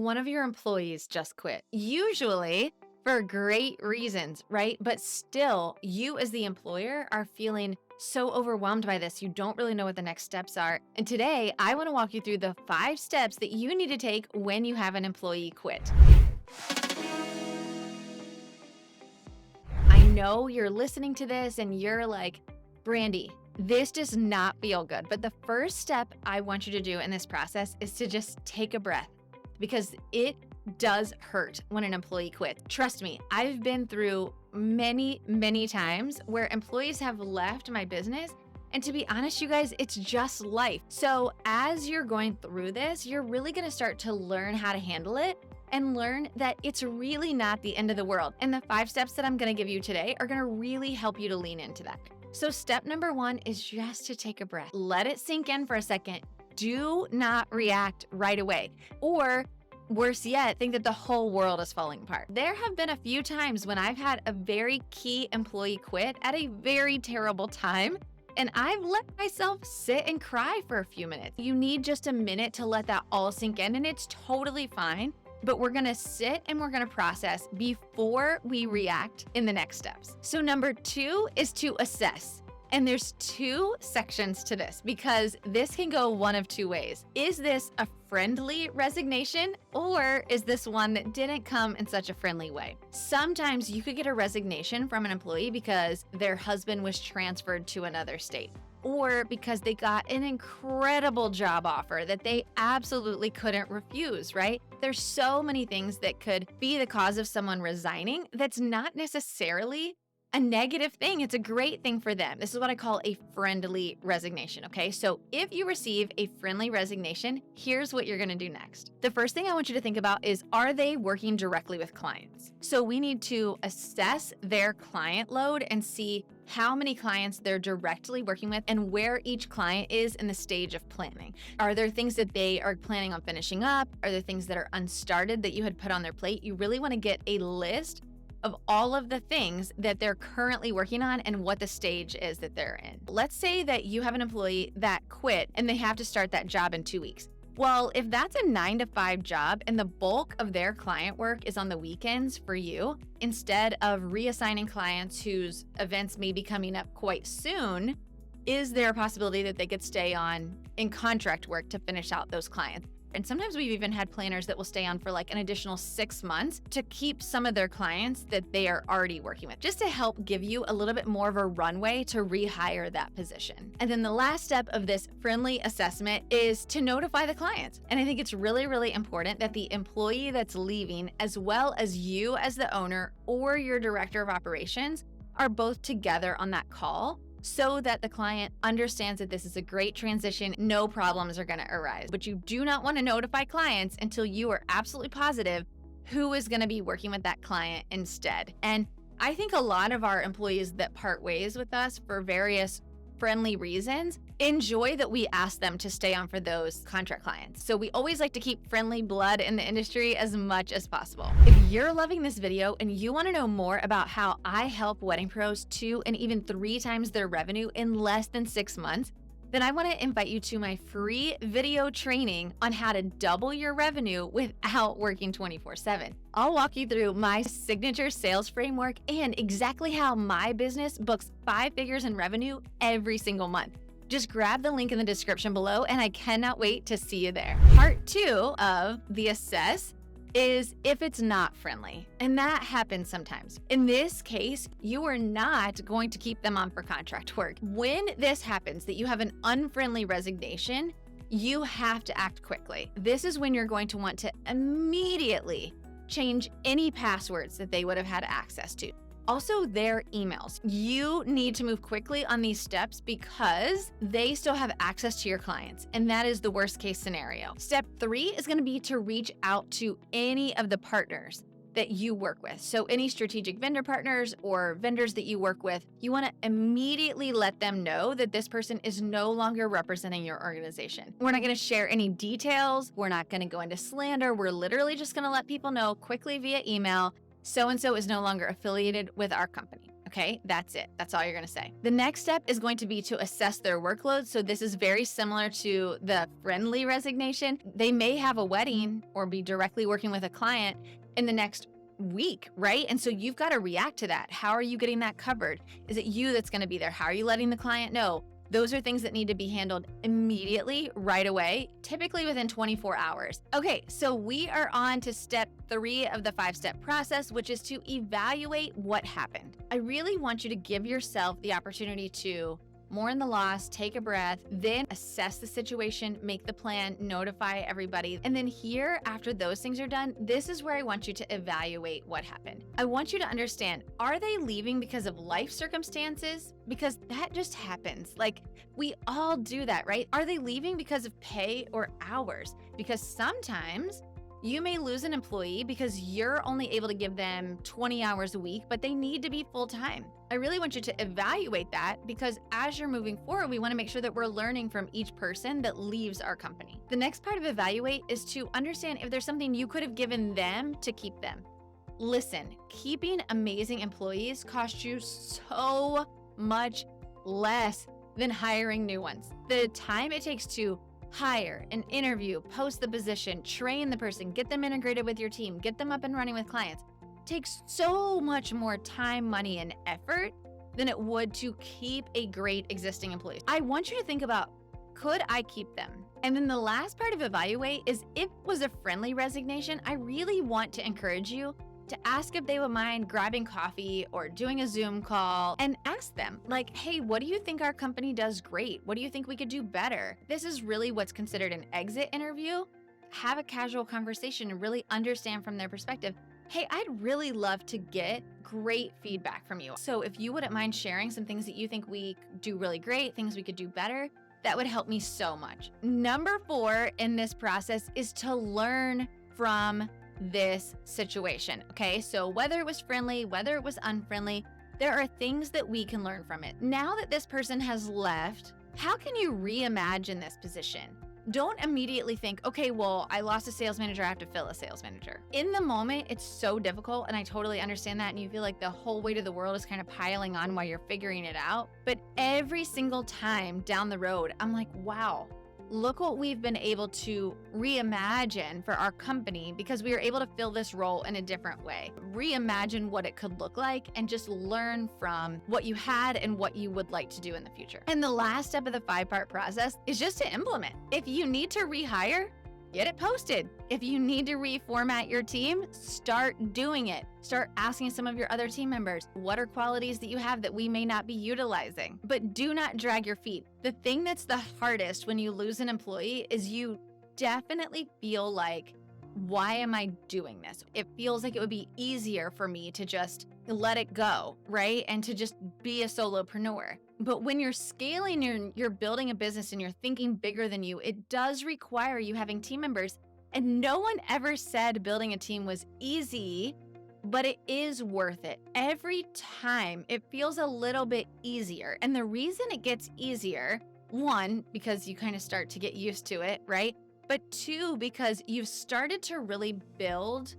one of your employees just quit, usually for great reasons, right? But still, you as the employer are feeling so overwhelmed by this. You don't really know what the next steps are. And today, I want to walk you through the 5 steps that you need to take when you have an employee quit. I know you're listening to this and you're like, Brandee, this does not feel good. But the first step I want you to do in this process is to just take a breath, because it does hurt when an employee quits. Trust me, I've been through many times where employees have left my business. And to be honest, you guys, it's just life. So as you're going through this, you're really gonna start to learn how to handle it and learn that it's really not the end of the world. And the 5 steps that I'm gonna give you today are gonna really help you to lean into that. So step number 1 is just to take a breath. Let it sink in for a second. Do not react right away. Or worse yet, think that the whole world is falling apart. There have been a few times when I've had a very key employee quit at a very terrible time, and I've let myself sit and cry for a few minutes. You need just a minute to let that all sink in, and it's totally fine. But we're gonna sit and we're gonna process before we react in the next steps. So number 2 is to assess. And there's 2 sections to this, because this can go one of 2 ways. Is this a friendly resignation, or is this one that didn't come in such a friendly way? Sometimes you could get a resignation from an employee because their husband was transferred to another state, or because they got an incredible job offer that they absolutely couldn't refuse, right? There's so many things that could be the cause of someone resigning that's not necessarily a negative thing. It's a great thing for them. This is what I call a friendly resignation, okay? So if you receive a friendly resignation, here's what you're gonna do next. The first thing I want you to think about is, are they working directly with clients? So we need to assess their client load and see how many clients they're directly working with and where each client is in the stage of planning. Are there things that they are planning on finishing up? Are there things that are unstarted that you had put on their plate? You really wanna get a list of all of the things that they're currently working on and what the stage is that they're in. Let's say that you have an employee that quit and they have to start that job in 2 weeks. Well, if that's a 9 to 5 job and the bulk of their client work is on the weekends for you, instead of reassigning clients whose events may be coming up quite soon, is there a possibility that they could stay on in contract work to finish out those clients? And sometimes we've even had planners that will stay on for like an additional 6 months to keep some of their clients that they are already working with, just to help give you a little bit more of a runway to rehire that position. And then the last step of this friendly assessment is to notify the clients. And I think it's really important that the employee that's leaving, as well as you as the owner or your director of operations, are both together on that call, so that the client understands that this is a great transition, no problems are gonna arise. But you do not wanna notify clients until you are absolutely positive who is gonna be working with that client instead. And I think a lot of our employees that part ways with us for various friendly reasons enjoy that we ask them to stay on for those contract clients. So we always like to keep friendly blood in the industry as much as possible. If you're loving this video and you want to know more about how I help wedding pros 2 and even 3 times their revenue in less than 6 months, then I want to invite you to my free video training on how to double your revenue without working 24/7. I'll walk you through my signature sales framework and exactly how my business books 5 figures in revenue every single month. Just grab the link in the description below, and I cannot wait to see you there. Part 2 of the assess is if it's not friendly, and that happens sometimes. In this case, you are not going to keep them on for contract work. When this happens, that you have an unfriendly resignation, you have to act quickly. This is when you're going to want to immediately change any passwords that they would have had access to. Also, their emails. You need to move quickly on these steps because they still have access to your clients, and that is the worst case scenario. Step 3 is gonna be to reach out to any of the partners that you work with. So any strategic vendor partners or vendors that you work with, you wanna immediately let them know that this person is no longer representing your organization. We're not gonna share any details. We're not gonna go into slander. We're literally just gonna let people know quickly via email, so-and-so is no longer affiliated with our company. Okay, that's it. That's all you're gonna say. The next step is going to be to assess their workload. So this is very similar to the friendly resignation. They may have a wedding or be directly working with a client in the next week, right? And so you've got to react to that. How are you getting that covered? Is it you that's gonna be there? How are you letting the client know? Those are things that need to be handled immediately, right away, typically within 24 hours. Okay, so we are on to step 3 of the 5-step process, which is to evaluate what happened. I really want you to give yourself the opportunity to mourn the loss, take a breath, then assess the situation, make the plan, notify everybody. And then here, after those things are done, this is where I want you to evaluate what happened. I want you to understand, are they leaving because of life circumstances? Because that just happens. Like, we all do that, right? Are they leaving because of pay or hours? Because sometimes you may lose an employee because you're only able to give them 20 hours a week, but they need to be full-time. I really want you to evaluate that because as you're moving forward, we want to make sure that we're learning from each person that leaves our company. The next part of evaluate is to understand if there's something you could have given them to keep them. Listen, keeping amazing employees costs you so much less than hiring new ones. The time it takes to hire, an interview, post the position, train the person, get them integrated with your team, get them up and running with clients, takes so much more time, money, and effort than it would to keep a great existing employee. I want you to think about, could I keep them? And then the last part of evaluate is if it was a friendly resignation, I really want to encourage you to ask if they would mind grabbing coffee or doing a Zoom call and ask them like, hey, what do you think our company does great? What do you think we could do better? This is really what's considered an exit interview. Have a casual conversation and really understand from their perspective, hey, I'd really love to get great feedback from you. So if you wouldn't mind sharing some things that you think we do really great, things we could do better, that would help me so much. Number 4 in this process is to learn from this situation, okay? So whether it was friendly, whether it was unfriendly, there are things that we can learn from it. Now that this person has left, how can you reimagine this position? Don't immediately think, okay, well, I lost a sales manager, I have to fill a sales manager. In the moment, it's so difficult, and I totally understand that, and you feel like the whole weight of the world is kind of piling on while you're figuring it out. But every single time down the road, I'm like, wow, look what we've been able to reimagine for our company because we were able to fill this role in a different way. Reimagine what it could look like and just learn from what you had and what you would like to do in the future. And the last step of the 5-part process is just to implement. If you need to rehire, get it posted. If you need to reformat your team, start doing it. Start asking some of your other team members, what are qualities that you have that we may not be utilizing? But do not drag your feet. The thing that's the hardest when you lose an employee is you definitely feel like, why am I doing this? It feels like it would be easier for me to just let it go, right? And to just be a solopreneur. But when you're scaling, you're building a business and you're thinking bigger than you, it does require you having team members. And no one ever said building a team was easy, but it is worth it. Every time it feels a little bit easier. And the reason it gets easier, 1, because you kind of start to get used to it, right? But 2, because you've started to really build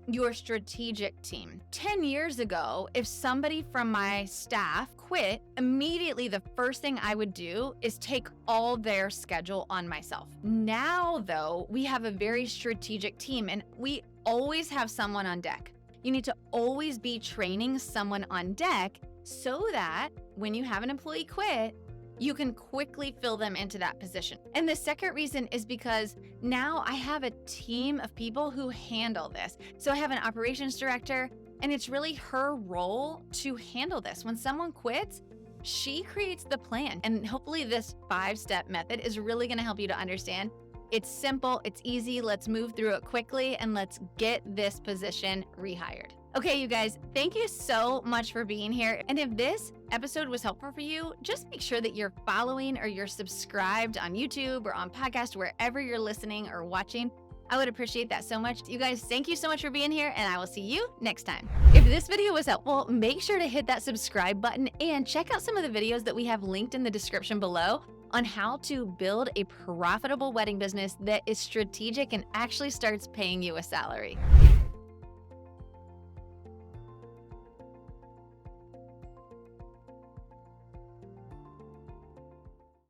your strategic team. 10 years ago, if somebody from my staff quit, immediately the first thing I would do is take all their schedule on myself. Now, though, we have a very strategic team and we always have someone on deck. You need to always be training someone on deck so that when you have an employee quit, you can quickly fill them into that position. And the second reason is because now I have a team of people who handle this. So I have an operations director, and it's really her role to handle this. When someone quits, she creates the plan. And hopefully this 5-step method is really gonna help you to understand it's simple, it's easy, let's move through it quickly, and let's get this position rehired. Okay, you guys, thank you so much for being here. And if this episode was helpful for you, just make sure that you're following or you're subscribed on YouTube or on podcast, wherever you're listening or watching. I would appreciate that so much. You guys, thank you so much for being here, and I will see you next time. If this video was helpful, make sure to hit that subscribe button and check out some of the videos that we have linked in the description below on how to build a profitable wedding business that is strategic and actually starts paying you a salary.